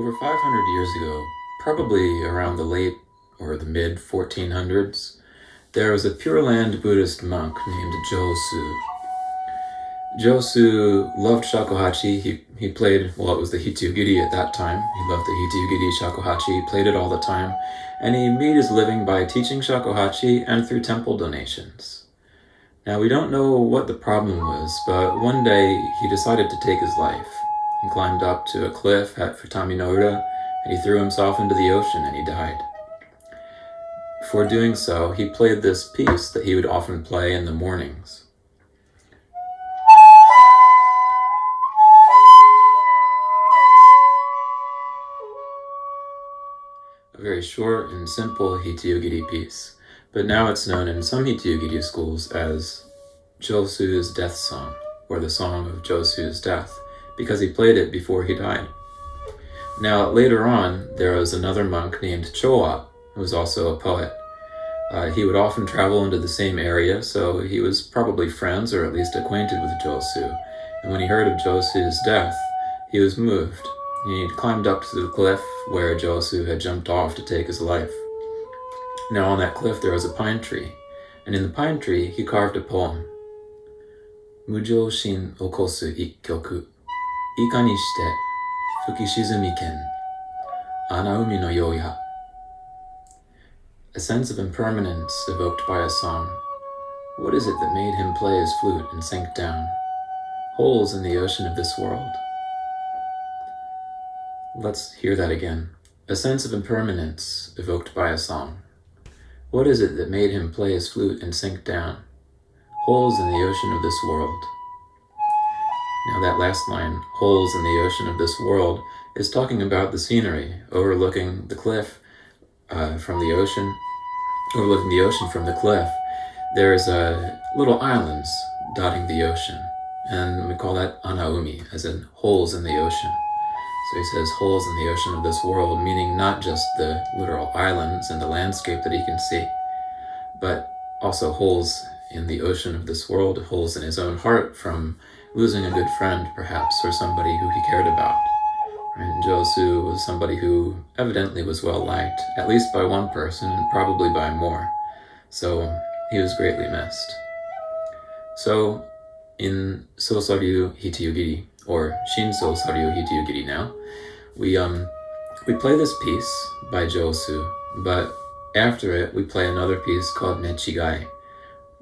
Over 500 years ago, probably around the late or the mid 1400s, there was a Pure Land Buddhist monk named Josu. Josu loved shakuhachi. He played, well, it was the hitiugiri at that time. He loved the hitiugiri shakuhachi, he played it all the time, and he made his living by teaching shakuhachi and through temple donations. Now, we don't know what the problem was, but one day he decided to take his life. He climbed up to a cliff at Futami no Ura, and he threw himself into the ocean and he died. Before doing so, he played this piece that he would often play in the mornings. A very short and simple hitiugiri piece, but now it's known in some hitiugiri schools as Josu's death song, or the song of Josu's death, because he played it before he died. Now, later on, there was another monk named Choa, who was also a poet. He would often travel into the same area, so he was probably friends or at least acquainted with Josu. And when he heard of Josu's death, he was moved. He climbed up to the cliff where Josu had jumped off to take his life. Now, on that cliff there was a pine tree, and in the pine tree he carved a poem. Mujo shin okosu ikkyoku, ika ni shite fukishizumi ken, anaumi no yoya. A sense of impermanence evoked by a song. What is it that made him play his flute and sink down? Holes in the ocean of this world. Let's hear that again. A sense of impermanence evoked by a song. What is it that made him play his flute and sink down? Holes in the ocean of this world. Now that last line, holes in the ocean of this world, is talking about the scenery overlooking the cliff from the ocean, overlooking the ocean from the cliff. There's little islands dotting the ocean, and we call that anaumi, as in holes in the ocean. So he says holes in the ocean of this world, meaning not just the literal islands and the landscape that he can see, but also holes in the ocean of this world, holes in his own heart from losing a good friend, perhaps, or somebody who he cared about. And Josu was somebody who evidently was well liked, at least by one person and probably by more. So he was greatly missed. So in Sosaryu Hitiugiri, or Shinso Saryu Hitiugiri now, we play this piece by Josu, but after it we play another piece called Nechigai.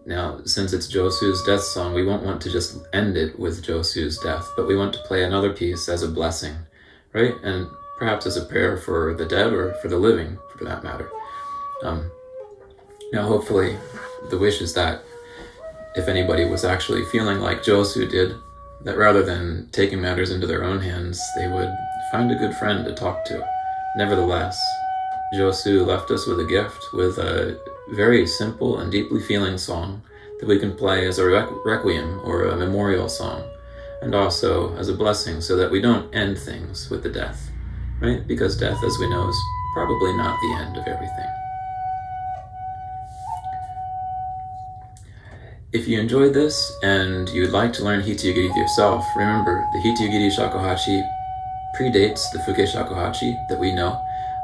Now, since it's Josu's death song, we won't want to just end it with Josu's death, but we want to play another piece as a blessing, right? And perhaps as a prayer for the dead or for the living, for that matter. Now, hopefully, the wish is that if anybody was actually feeling like Josu did, that rather than taking matters into their own hands, they would find a good friend to talk to. Nevertheless, Josu left us with a gift, with a very simple and deeply feeling song that we can play as a requiem or a memorial song, and also as a blessing so that we don't end things with the death, right? Because death, as we know, is probably not the end of everything. If you enjoyed this and you'd like to learn hitiugiri yourself, remember the hitiugiri shakuhachi predates the fuke shakuhachi that we know,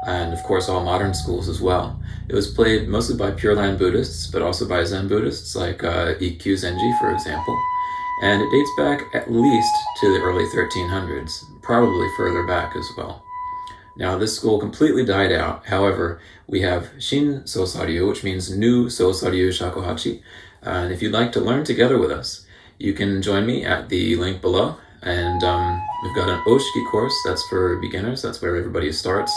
and of course all modern schools as well. It was played mostly by Pure Land Buddhists, but also by Zen Buddhists like Ikkyu Zenji, for example. And it dates back at least to the early 1300s, probably further back as well. Now, this school completely died out. However, we have Shin Sosaryu, which means new Sosaryu Shakuhachi. And if you'd like to learn together with us, you can join me at the link below. And we've got an Oshiki course, that's for beginners, that's where everybody starts,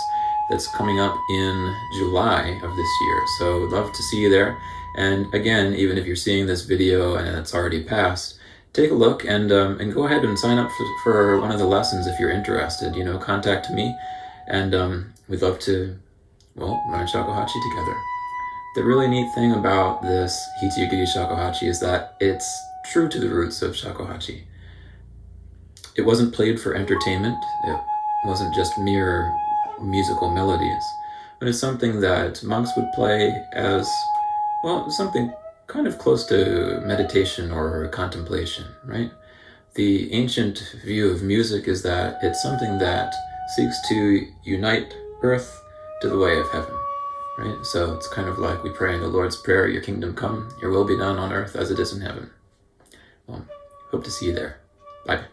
that's coming up in July of this year. So I'd love to see you there. And again, even if you're seeing this video and it's already passed, take a look and go ahead and sign up for one of the lessons if you're interested. You know, contact me, and we'd love to, well, learn shakuhachi together. The really neat thing about this hitiugiri shakuhachi is that it's true to the roots of shakuhachi. It wasn't played for entertainment. It wasn't just mere musical melodies, but it's something that monks would play as, well, something kind of close to meditation or contemplation, right? The ancient view of music is that it's something that seeks to unite earth to the way of heaven, right? So it's kind of like we pray in the Lord's Prayer, your kingdom come, your will be done on earth as it is in heaven. Well, hope to see you there. Bye.